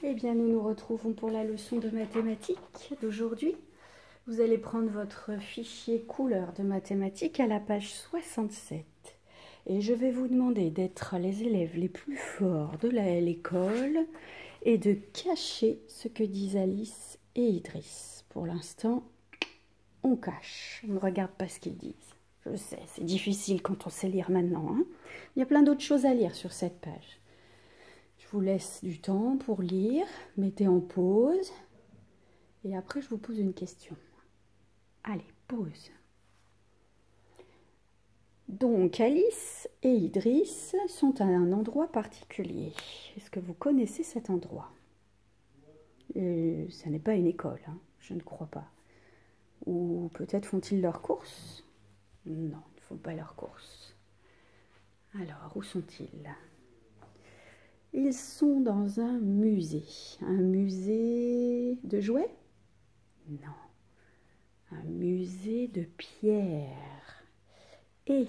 Eh bien, nous nous retrouvons pour la leçon de mathématiques d'aujourd'hui. Vous allez prendre votre fichier couleur de mathématiques à la page 67. Et je vais vous demander d'être les élèves les plus forts de l'école et de cacher ce que disent Alice et Idriss. Pour l'instant, on cache. On ne regarde pas ce qu'ils disent. Je sais, c'est difficile quand on sait lire maintenant, hein. Il y a plein d'autres choses à lire sur cette page. Je vous laisse du temps pour lire, mettez en pause et après je vous pose une question. Allez, pause. Donc Alice et Idriss sont à un endroit particulier. Est-ce que vous connaissez cet endroit? Ça n'est pas une école, hein, je ne crois pas. Ou peut-être font-ils leurs courses? Non, ils ne font pas leurs courses. Alors, où sont-ils? Ils sont dans un musée. Un musée de jouets? Non. Un musée de pierres. Et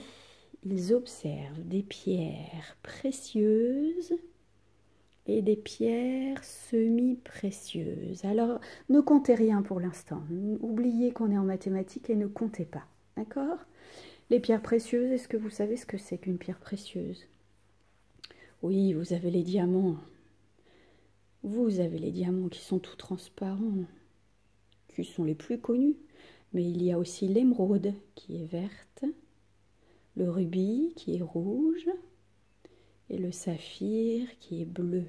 ils observent des pierres précieuses et des pierres semi-précieuses. Alors, ne comptez rien pour l'instant. Oubliez qu'on est en mathématiques et ne comptez pas. D'accord? Les pierres précieuses, est-ce que vous savez ce que c'est qu'une pierre précieuse? Oui, vous avez les diamants. Vous avez les diamants qui sont tout transparents, qui sont les plus connus. Mais il y a aussi l'émeraude qui est verte, le rubis qui est rouge et le saphir qui est bleu.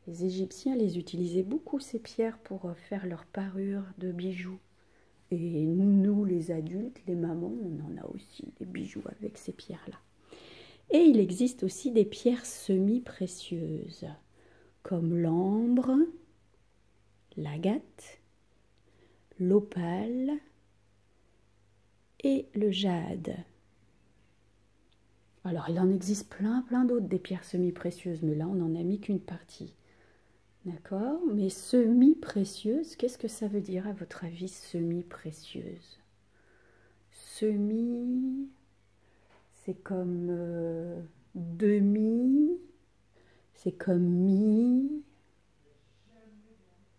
Les Égyptiens les utilisaient beaucoup, ces pierres, pour faire leur parure de bijoux. Et nous, les adultes, les mamans, on en a aussi des bijoux avec ces pierres-là. Et il existe aussi des pierres semi-précieuses, comme l'ambre, l'agate, l'opale et le jade. Alors, il en existe plein d'autres des pierres semi-précieuses, mais là, on n'en a mis qu'une partie. D'accord? Mais semi-précieuse, qu'est-ce que ça veut dire, à votre avis, semi-précieuse? Semi, c'est comme demi, c'est comme mi.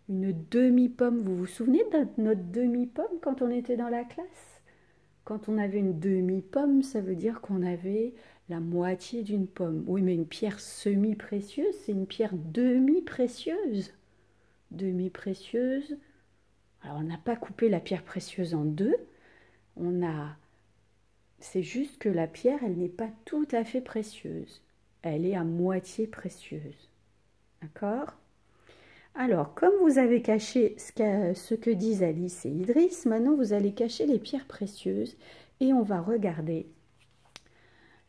Une demi-pomme, vous vous souvenez de notre demi-pomme quand on était dans la classe? Quand on avait une demi-pomme, ça veut dire qu'on avait la moitié d'une pomme. Oui, mais une pierre semi-précieuse, c'est une pierre demi-précieuse. Demi-précieuse. Alors, on n'a pas coupé la pierre précieuse en deux. C'est juste que la pierre, elle n'est pas tout à fait précieuse. Elle est à moitié précieuse. D'accord? Alors, comme vous avez caché ce que disent Alice et Idriss, maintenant vous allez cacher les pierres précieuses et on va regarder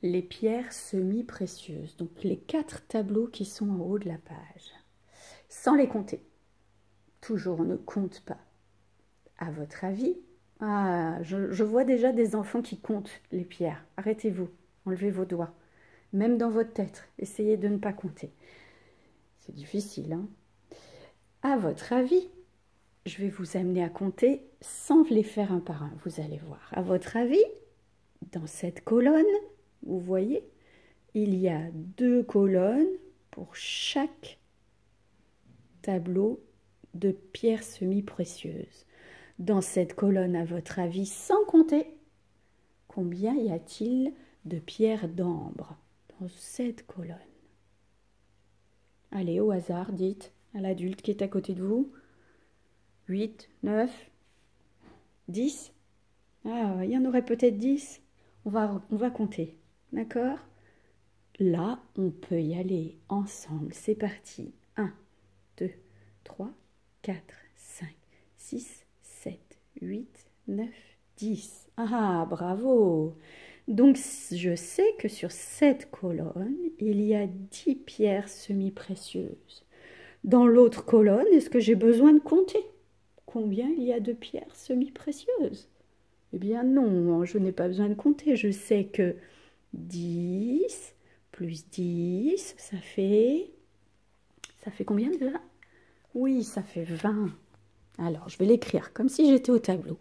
les pierres semi-précieuses. Donc, les 4 tableaux qui sont en haut de la page, sans les compter. Toujours, on ne compte pas. À votre avis, je vois déjà des enfants qui comptent les pierres. Arrêtez-vous, enlevez vos doigts. Même dans votre tête, essayez de ne pas compter. C'est difficile, hein? À votre avis, je vais vous amener à compter sans les faire un par un, vous allez voir. À votre avis, dans cette colonne, vous voyez, il y a 2 colonnes pour chaque tableau de pierres semi-précieuses. Dans cette colonne, à votre avis, sans compter, combien y a-t-il de pierres d'ambre dans cette colonne? Allez, au hasard, dites à l'adulte qui est à côté de vous. 8, 9, 10. Ah, il y en aurait peut-être 10. On va compter, d'accord? Là, on peut y aller ensemble. C'est parti. 1, 2, 3, 4, 5, 6, 7, 8, 9, 10. Ah, bravo! Donc, je sais que sur cette colonne, il y a 10 pierres semi-précieuses. Dans l'autre colonne, est-ce que j'ai besoin de compter combien il y a de pierres semi-précieuses? Eh bien non, je n'ai pas besoin de compter. Je sais que 10 plus 10, ça fait combien de 20? Oui, ça fait 20. Alors, je vais l'écrire comme si j'étais au tableau.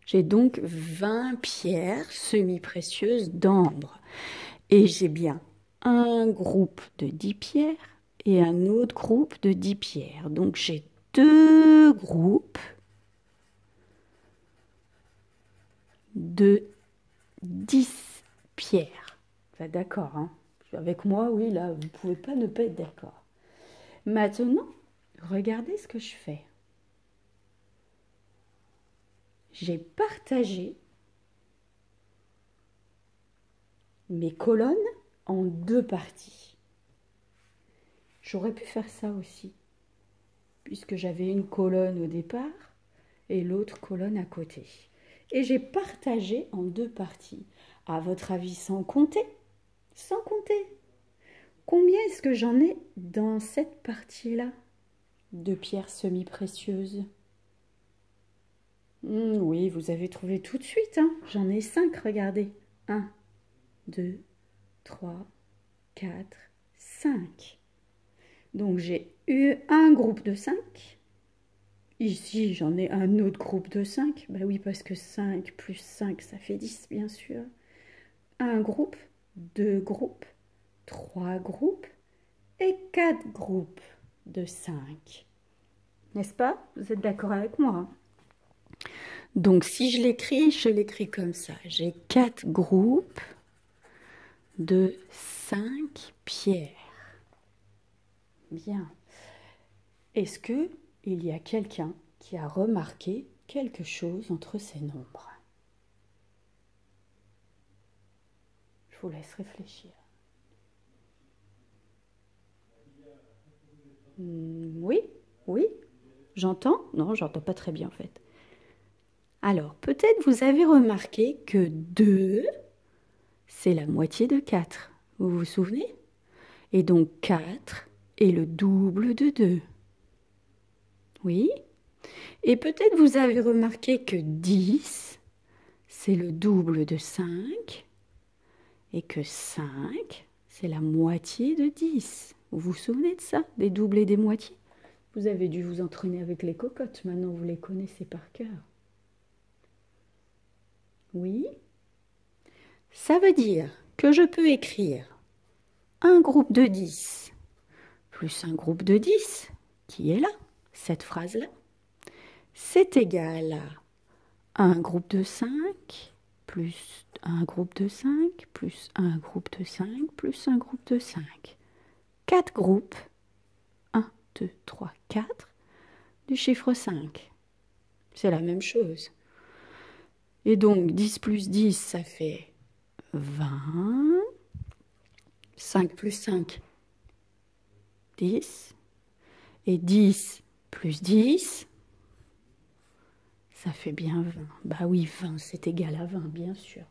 J'ai donc 20 pierres semi-précieuses d'ambre. Et j'ai bien un groupe de 10 pierres et un autre groupe de 10 pierres. Donc j'ai 2 groupes de 10 pierres. Vous êtes d'accord, hein? Avec moi, oui, là, vous ne pouvez pas ne pas être d'accord. Maintenant, regardez ce que je fais. J'ai partagé mes colonnes en 2 parties. J'aurais pu faire ça aussi, puisque j'avais une colonne au départ et l'autre colonne à côté. Et j'ai partagé en 2 parties. À votre avis, sans compter? Sans compter. Combien est-ce que j'en ai dans cette partie-là de pierres semi-précieuses? Oui, vous avez trouvé tout de suite, hein. J'en ai 5, regardez. 1, 2, 3, 4, 5. Donc j'ai eu un groupe de 5. Ici, j'en ai un autre groupe de 5. Bah oui, parce que 5 plus 5, ça fait 10, bien sûr. Un groupe, 2 groupes, 3 groupes et 4 groupes de 5. N'est-ce pas? Vous êtes d'accord avec moi? Donc, si je l'écris comme ça. J'ai 4 groupes de 5 pierres. Bien. Est-ce qu'il y a quelqu'un qui a remarqué quelque chose entre ces nombres? Je vous laisse réfléchir. Oui, oui. J'entends? Non, j'entends pas très bien en fait. Alors, peut-être vous avez remarqué que 2, c'est la moitié de 4. Vous vous souvenez? Et donc 4 est le double de 2. Oui? Et peut-être vous avez remarqué que 10, c'est le double de 5. Et que 5, c'est la moitié de 10. Vous vous souvenez de ça? Des doubles et des moitiés? Vous avez dû vous entraîner avec les cocottes. Maintenant, vous les connaissez par cœur. Oui? Ça veut dire que je peux écrire un groupe de 10 plus un groupe de 10, qui est là, cette phrase-là, c'est égal à un groupe de 5 plus un groupe de 5 plus un groupe de 5 plus un groupe de 5. 4 groupes, 1, 2, 3, 4, du chiffre 5. C'est la même chose. Et donc 10 plus 10, ça fait 20. 5 plus 5, 10. Et 10 plus 10, ça fait bien 20. Bah oui, 20, c'est égal à 20, bien sûr.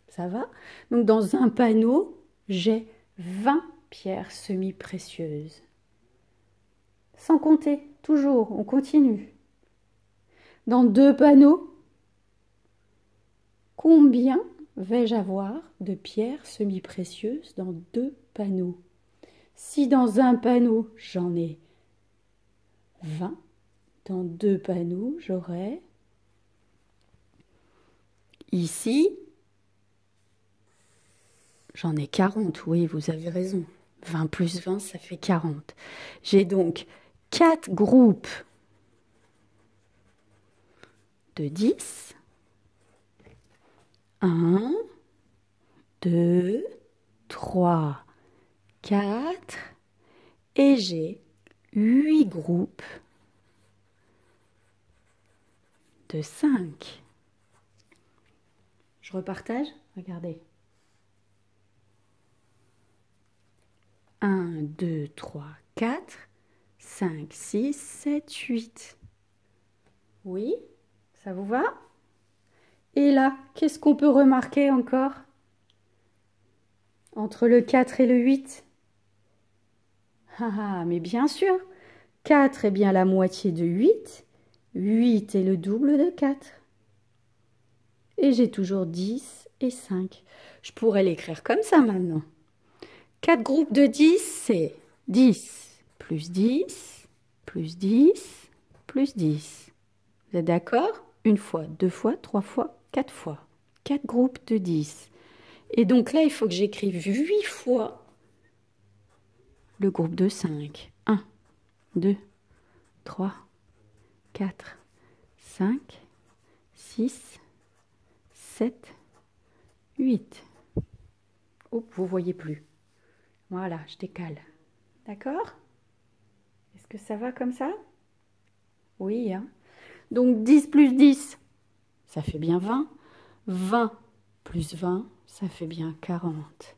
Ça va? Donc dans un panneau, j'ai 20 pierres semi-précieuses. Sans compter, toujours, on continue. Dans 2 panneaux, combien vais-je avoir de pierres semi-précieuses dans 2 panneaux? Si dans un panneau, j'en ai 20, dans 2 panneaux, j'aurai ici, j'en ai 40. Oui, vous avez raison. 20 plus 20, ça fait 40. J'ai donc 4 groupes de 10. 1, 2, 3, 4. Et j'ai 8 groupes de 5. Je repartage? Regardez. 1, 2, 3, 4, 5, 6, 7, 8. Oui, ça vous va? Et là, qu'est-ce qu'on peut remarquer encore entre le 4 et le 8? Ah, mais bien sûr, 4 est bien la moitié de 8. 8 est le double de 4. Et j'ai toujours 10 et 5. Je pourrais l'écrire comme ça maintenant. 4 groupes de 10, c'est 10 plus 10 plus 10 plus 10. Vous êtes d'accord? Une fois, 2 fois, 3 fois, 4 fois. 4 groupes de 10. Et donc là, il faut que j'écrive 8 fois le groupe de 5. 1, 2, 3, 4, 5, 6, 7, 8. Oh, vous ne voyez plus. Voilà, je décale. D'accord? Est-ce que ça va comme ça? Oui, hein? Donc 10 plus 10, ça fait bien 20. 20 plus 20, ça fait bien 40.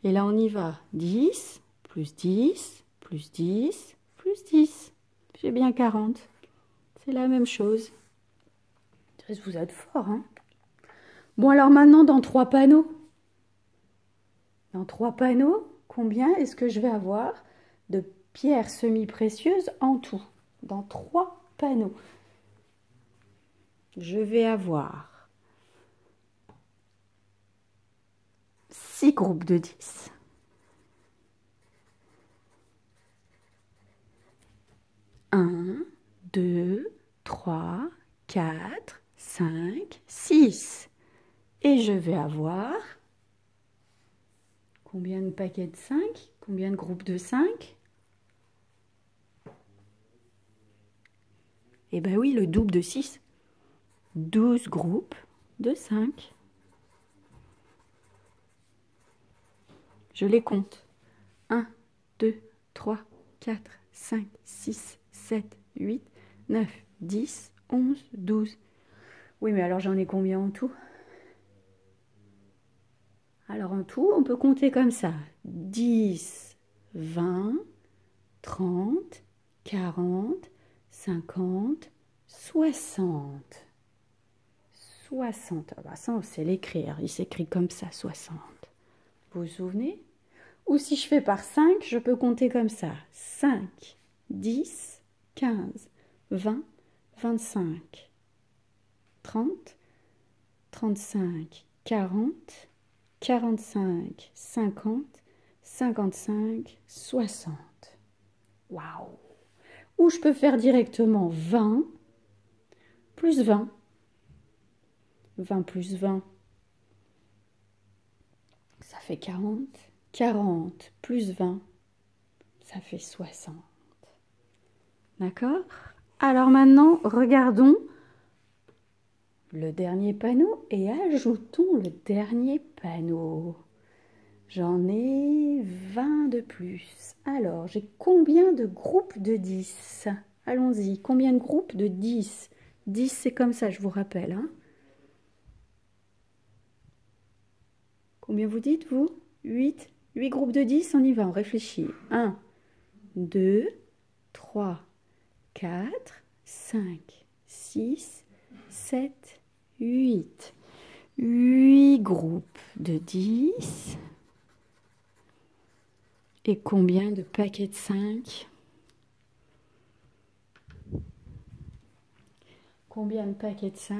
Et là, on y va. 10 plus 10 plus 10 plus 10. J'ai bien 40. C'est la même chose. Vous êtes fort, hein? Bon, alors maintenant, dans 3 panneaux. Dans 3 panneaux, combien est-ce que je vais avoir de pierres semi-précieuses en tout? Dans 3 panneaux. Je vais avoir 6 groupes de 10. 1, 2, 3, 4, 5, 6. Et je vais avoir combien de paquets de 5? Combien de groupes de 5? Eh bien oui, le double de 6. 12 groupes de 5. Je les compte. 1, 2, 3, 4, 5, 6, 7, 8, 9, 10, 11, 12. Oui, mais alors j'en ai combien en tout? Alors en tout, on peut compter comme ça. 10, 20, 30, 40, 50, 60. 60. Ah bah ça, on sait l'écrire. Il s'écrit comme ça, 60. Vous vous souvenez? Ou si je fais par 5, je peux compter comme ça. 5, 10, 15, 20, 25, 30, 35, 40, 45, 50, 55, 60. Waouh! Ou je peux faire directement 20 plus 20. 20 plus 20, ça fait 40. 40 plus 20, ça fait 60. D'accord? Alors maintenant, regardons le dernier panneau et ajoutons le dernier panneau. J'en ai 20 de plus. Alors, j'ai combien de groupes de 10? Allons-y. Combien de groupes de 10? 10, c'est comme ça, je vous rappelle. Hein? Combien vous dites, vous? 8? 8 groupes de 10, on y va, on réfléchit. 1, 2, 3, 4, 5, 6, 7, 8. 8 groupes de 10. Et combien de paquets de 5? Combien de paquets de 5?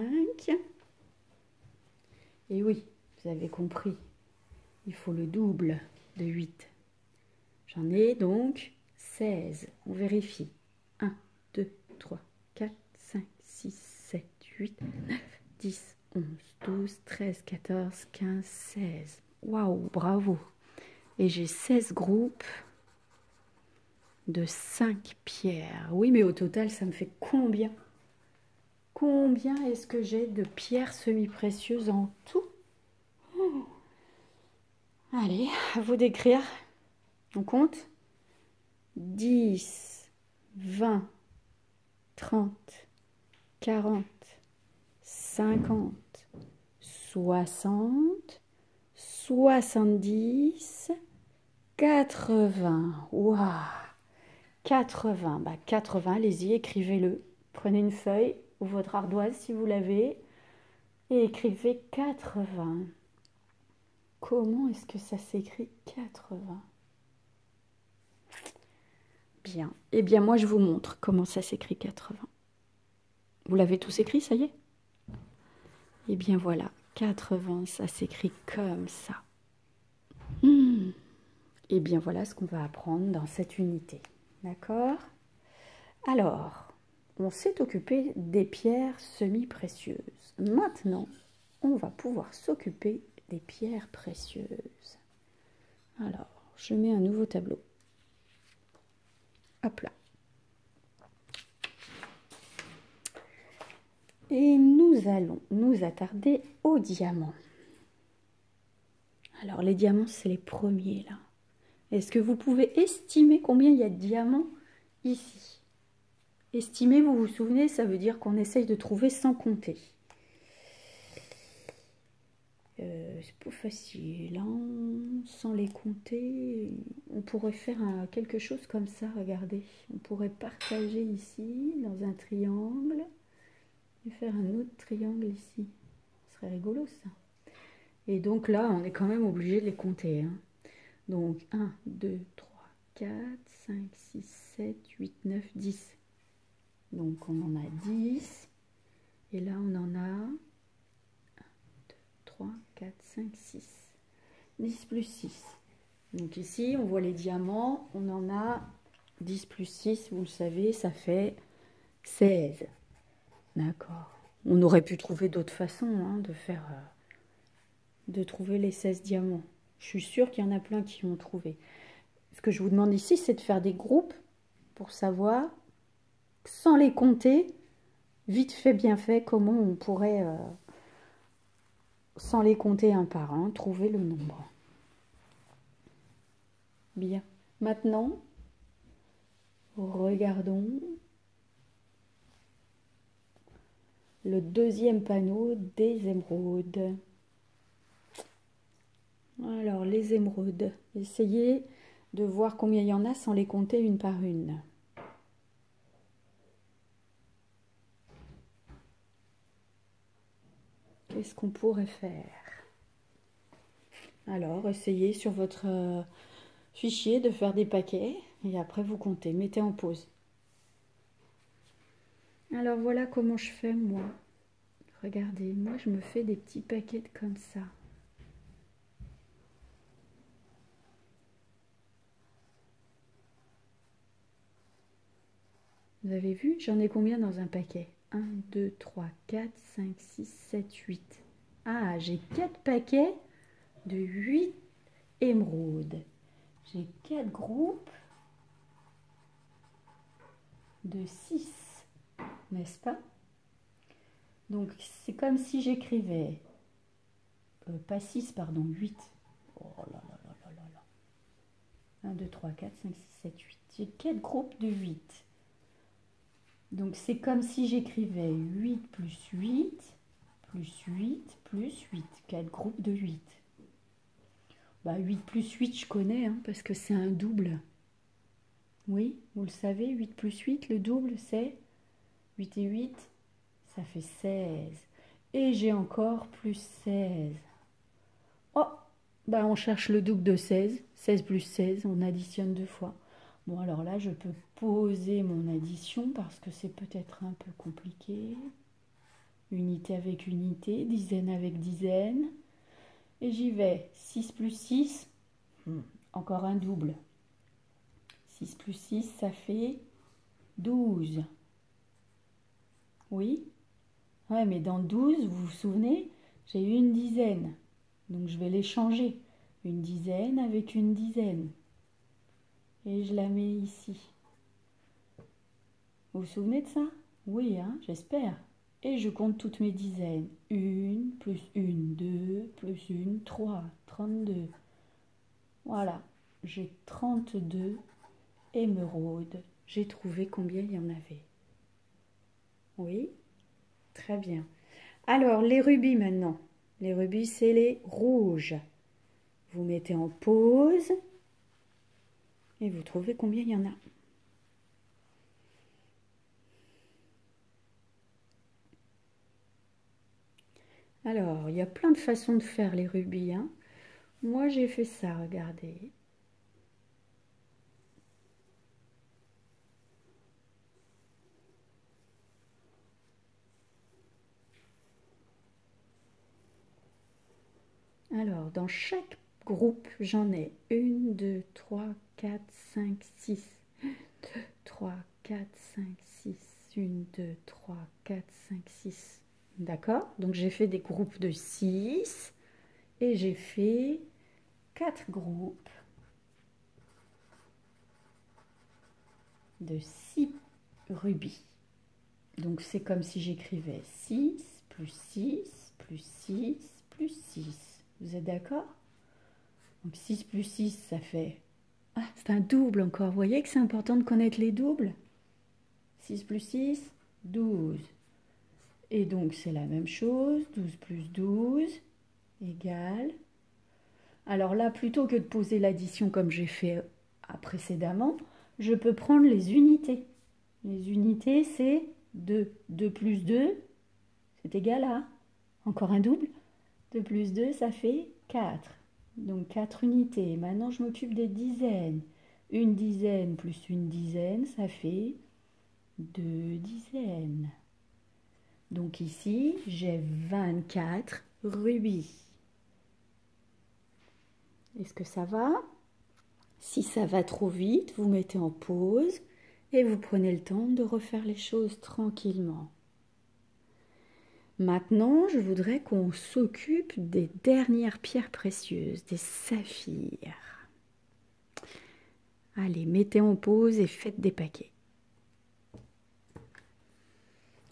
Et oui, vous avez compris, il faut le double de 8. J'en ai donc 16. On vérifie. 1, 2, 3, 4, 5, 6, 7, 8, 9, 10, 11, 12, 13, 14, 15, 16. Waouh, bravo! Et j'ai 16 groupes de 5 pierres. Oui, mais au total, ça me fait combien? Combien est-ce que j'ai de pierres semi-précieuses en tout? Allez, à vous d'écrire. On compte? 10, 20, 30, 40, 50, 60, 70, 80. Waouh! 80. Bah 80, allez-y, écrivez-le. Prenez une feuille ou votre ardoise si vous l'avez et écrivez 80. Comment est-ce que ça s'écrit 80? Bien. Eh bien, moi, je vous montre comment ça s'écrit 80. Vous l'avez tous écrit, ça y est? Eh bien, voilà. 80, ça s'écrit comme ça. Eh bien, voilà ce qu'on va apprendre dans cette unité. D'accord? Alors, on s'est occupé des pierres semi-précieuses. Maintenant, on va pouvoir s'occuper des pierres précieuses. Alors, je mets un nouveau tableau. Hop là. Et nous allons nous attarder aux diamants. Alors les diamants, c'est les premiers là. Est-ce que vous pouvez estimer combien il y a de diamants ici? Estimer, vous vous souvenez, ça veut dire qu'on essaye de trouver sans compter. C'est pas facile, hein? Sans les compter. On pourrait faire quelque chose comme ça, regardez. On pourrait partager ici, dans un triangle, et faire un autre triangle ici. Ce serait rigolo ça. Et donc là, on est quand même obligé de les compter, hein. Donc 1, 2, 3, 4, 5, 6, 7, 8, 9, 10. Donc on en a 10. Et là, on en a 1, 2, 3, 4, 5, 6. 10 plus 6. Donc ici, on voit les diamants. On en a 10 plus 6, vous le savez, ça fait 16. D'accord. On aurait pu trouver d'autres façons, hein, de trouver les 16 diamants. Je suis sûre qu'il y en a plein qui ont trouvé. Ce que je vous demande ici, c'est de faire des groupes pour savoir, sans les compter, vite fait, bien fait, comment on pourrait, sans les compter un par un, trouver le nombre. Bien. Maintenant, regardons le deuxième panneau des émeraudes. Alors, les émeraudes. Essayez de voir combien il y en a sans les compter une par une. Qu'est-ce qu'on pourrait faire? Alors, essayez sur votre fichier de faire des paquets et après vous comptez. Mettez en pause. Alors, voilà comment je fais moi. Regardez, moi je me fais des petits paquets comme ça. Vous avez vu? J'en ai combien dans un paquet? 1, 2, 3, 4, 5, 6, 7, 8. Ah, j'ai 4 paquets de 8 émeraudes. J'ai 4 groupes de 6, n'est-ce pas? Donc, c'est comme si j'écrivais, pas 6, pardon, 8. Oh là là là là là là. 1, 2, 3, 4, 5, 6, 7, 8. J'ai 4 groupes de 8. Donc, c'est comme si j'écrivais 8 plus 8, plus 8, plus 8. 4 groupes de 8. Bah, 8 plus 8, je connais, hein, parce que c'est un double. Oui, vous le savez, 8 plus 8, le double, c'est 8 et 8, ça fait 16. Et j'ai encore plus 16. Oh, bah on cherche le double de 16. 16 plus 16, on additionne 2 fois. Bon, alors là, je peux poser mon addition parce que c'est peut-être un peu compliqué. Unité avec unité, dizaine avec dizaine. Et j'y vais. 6 plus 6, encore un double. 6 plus 6, ça fait 12. Oui? Ouais, mais dans 12, vous vous souvenez, j'ai eu une dizaine. Donc je vais les changer. Une dizaine avec une dizaine. Et je la mets ici. Vous vous souvenez de ça? Oui, hein, j'espère. Et je compte toutes mes dizaines. 1, plus 1, 2, plus 1, 3, 32. Voilà, j'ai 32 émeraudes. J'ai trouvé combien il y en avait. Oui, très bien. Alors, les rubis maintenant. Les rubis, c'est les rouges. Vous mettez en pause et vous trouvez combien il y en a. Alors, il y a plein de façons de faire les rubis, hein. Moi, j'ai fait ça, regardez. Alors, dans chaque groupe, j'en ai 1, 2, 3, 4, 5, 6. 3, 4, 5, 6. 1, 2, 3, 4, 5, 6. D'accord? Donc, j'ai fait des groupes de 6 et j'ai fait 4 groupes de 6 rubis. Donc c'est comme si j'écrivais 6 plus 6 plus 6 plus 6. Vous êtes d'accord? Donc 6 plus 6, ça fait... Ah, c'est un double encore. Vous voyez que c'est important de connaître les doubles? 6 plus 6, 12. Et donc c'est la même chose. 12 plus 12 égale... Alors là, plutôt que de poser l'addition comme j'ai fait précédemment, je peux prendre les unités. Les unités, c'est 2. 2 plus 2, c'est égal à... Encore un double. 2 plus 2, ça fait 4. Donc 4 unités. Maintenant, je m'occupe des dizaines. Une dizaine plus une dizaine, ça fait 2 dizaines. Donc ici, j'ai 24 rubis. Est-ce que ça va? Si ça va trop vite, vous mettez en pause et vous prenez le temps de refaire les choses tranquillement. Maintenant, je voudrais qu'on s'occupe des dernières pierres précieuses, des saphirs. Allez, mettez en pause et faites des paquets.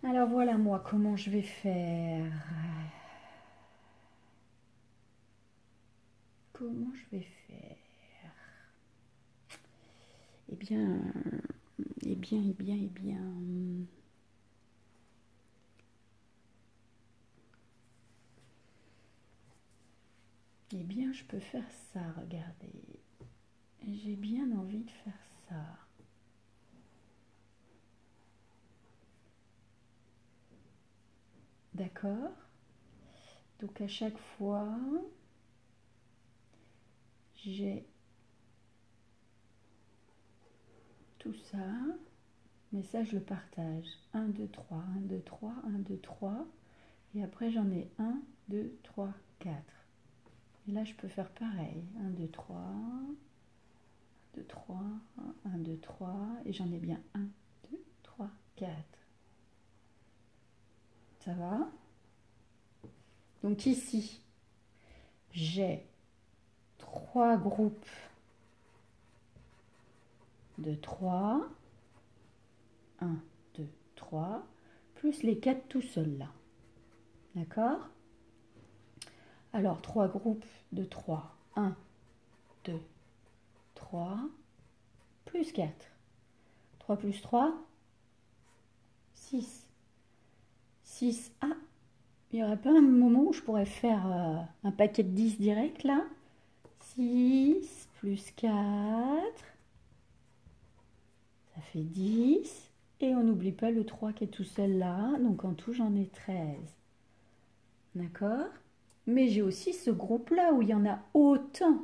Alors voilà moi comment je vais faire. Comment je vais faire? Eh bien, eh bien. Eh bien, je peux faire ça, regardez. J'ai bien envie de faire ça. D'accord? Donc à chaque fois, j'ai tout ça, mais ça je le partage. 1, 2, 3, 1, 2, 3, 1, 2, 3. Et après j'en ai 1, 2, 3, 4. Et là je peux faire pareil. 1, 2, 3, 2, 3, 1, 2, 3. Et j'en ai bien 1, 2, 3, 4. Ça va? Donc ici, j'ai 3 groupes de 3. 1, 2, 3. Plus les 4 tout seuls là. D'accord? Alors, 3 groupes de 3. 1, 2, 3. Plus 4. 3 plus 3, 6. 6. Ah, il n'y aurait pas un moment où je pourrais faire un paquet de 10 direct là? 6 plus 4, ça fait 10. Et on n'oublie pas le 3 qui est tout seul là. Donc en tout, j'en ai 13. D'accord? Mais j'ai aussi ce groupe-là où il y en a autant.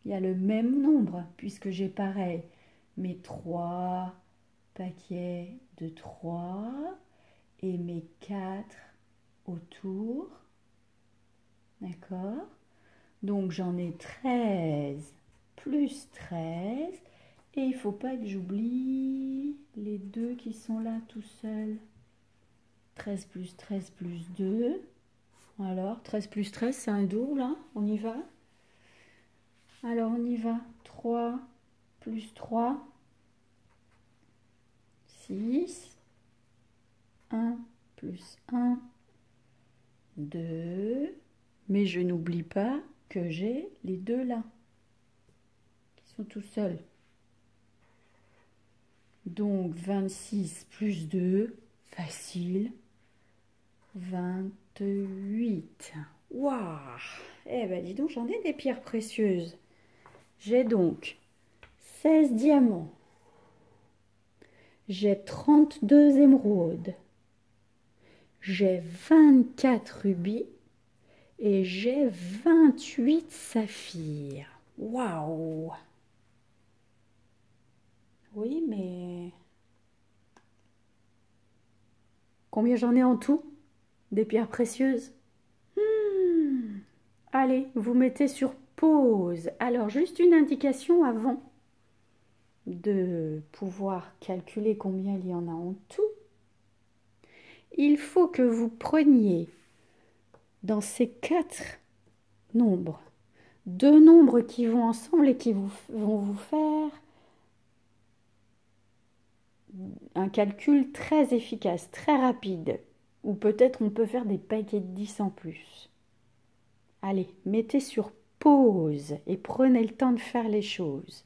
Il y a le même nombre, puisque j'ai pareil. Mes 3 paquets de 3 et mes 4 autour. D'accord? Donc j'en ai 13 plus 13. Et il ne faut pas que j'oublie les 2 qui sont là tout seuls. 13 plus 13 plus 2. Alors, 13 plus 13, c'est un double, hein? On y va? Alors, on y va. 3 plus 3, 6. 1 plus 1, 2. Mais je n'oublie pas que j'ai les 2 là, qui sont tout seuls. Donc, 26 plus 2, facile, 28. Waouh! Eh ben, dis donc, j'en ai des pierres précieuses. J'ai donc 16 diamants. J'ai 32 émeraudes. J'ai 24 rubis. Et j'ai 28 saphirs. Waouh! Oui, mais... Combien j'en ai en tout? Des pierres précieuses? Allez, vous mettez sur pause. Alors, juste une indication avant de pouvoir calculer combien il y en a en tout. Il faut que vous preniez dans ces 4 nombres 2 nombres qui vont ensemble et qui vont vous faire un calcul très efficace, très rapide. Ou peut-être on peut faire des paquets de 10 en plus. Allez, mettez sur pause et prenez le temps de faire les choses.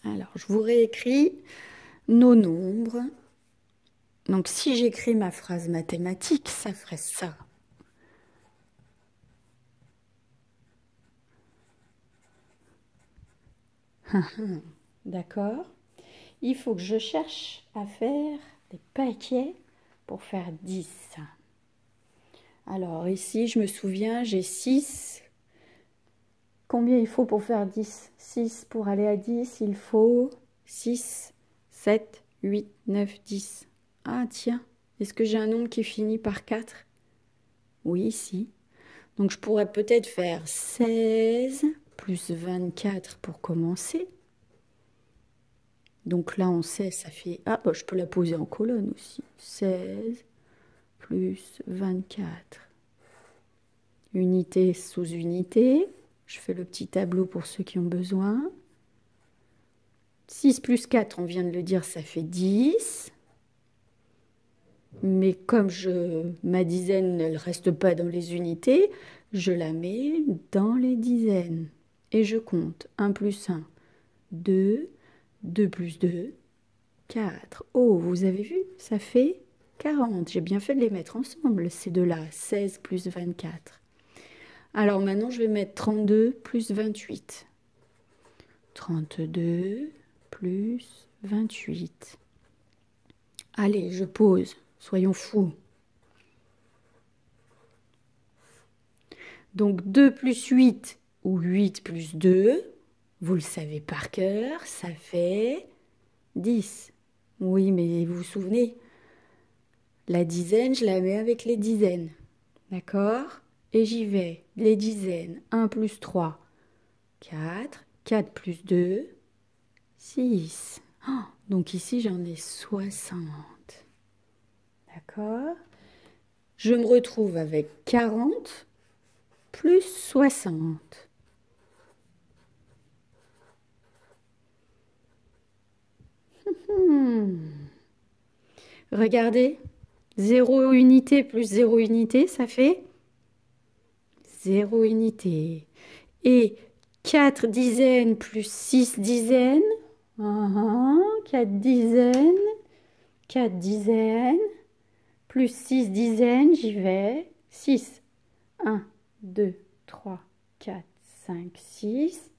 Alors, je vous réécris nos nombres. Donc, si j'écris ma phrase mathématique, ça ferait ça. D'accord? Il faut que je cherche à faire des paquets pour faire 10. Alors, ici, je me souviens, j'ai 6. Combien il faut pour faire 10? 6 pour aller à 10, il faut 6, 7, 8, 9, 10. Ah tiens, est-ce que j'ai un nombre qui finit par 4? Oui, ici. Donc je pourrais peut-être faire 16 plus 24 pour commencer. Donc là, on sait, ça fait... Ah, bah, je peux la poser en colonne aussi. 16 plus 24. Unité sous unité. Je fais le petit tableau pour ceux qui ont besoin. 6 plus 4, on vient de le dire, ça fait 10. Mais comme ma dizaine ne reste pas dans les unités, je la mets dans les dizaines. Et je compte 1 plus 1, 2, 2 plus 2, 4. Oh, vous avez vu, ça fait 40. J'ai bien fait de les mettre ensemble, ces deux-là. 16 plus 24. Alors maintenant, je vais mettre 32 plus 28. 32 plus 28. Allez, je pose. Soyons fous. Donc 2 plus 8 ou 8 plus 2, vous le savez par cœur, ça fait 10. Oui, mais vous vous souvenez, la dizaine, je la mets avec les dizaines. D'accord? Et j'y vais. Les dizaines. 1 plus 3, 4. 4 plus 2, 6. Oh, donc ici, j'en ai 60. D'accord? Je me retrouve avec 40 plus 60. Regardez, 0 unité plus 0 unité, ça fait 0 unité. Et 4 dizaines plus 6 dizaines, 4 dizaines, 4 dizaines, plus 6 dizaines, j'y vais, 6. 1, 2, 3, 4, 5, 6.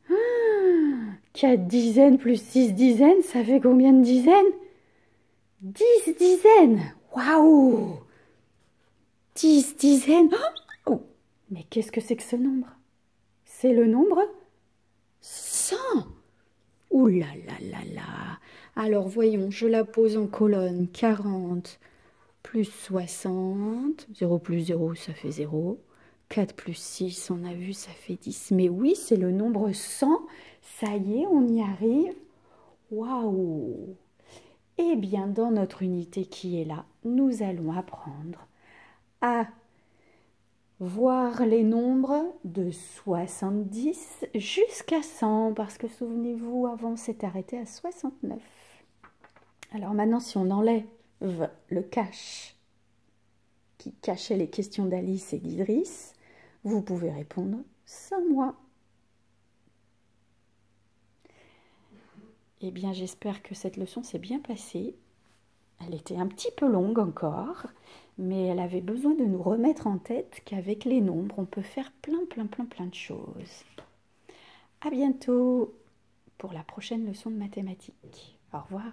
4 dizaines plus 6 dizaines, ça fait combien de dizaines? 10 dizaines. Waouh! 10 dizaines. Oh, mais qu'est-ce que c'est que ce nombre? C'est le nombre 100. Ouh là là là là. Alors voyons, je la pose en colonne. 40 plus 60. 0 plus 0, ça fait 0. 4 plus 6, on a vu, ça fait 10. Mais oui, c'est le nombre 100. Ça y est, on y arrive. Waouh! Eh bien, dans notre unité qui est là, nous allons apprendre à voir les nombres de 70 jusqu'à 100, parce que souvenez-vous, avant, c'est arrêté à 69. Alors maintenant, si on enlève le cache qui cachait les questions d'Alice et d'Idriss, vous pouvez répondre sans moi. Eh bien, j'espère que cette leçon s'est bien passée. Elle était un petit peu longue encore, mais elle avait besoin de nous remettre en tête qu'avec les nombres, on peut faire plein de choses. À bientôt pour la prochaine leçon de mathématiques. Au revoir.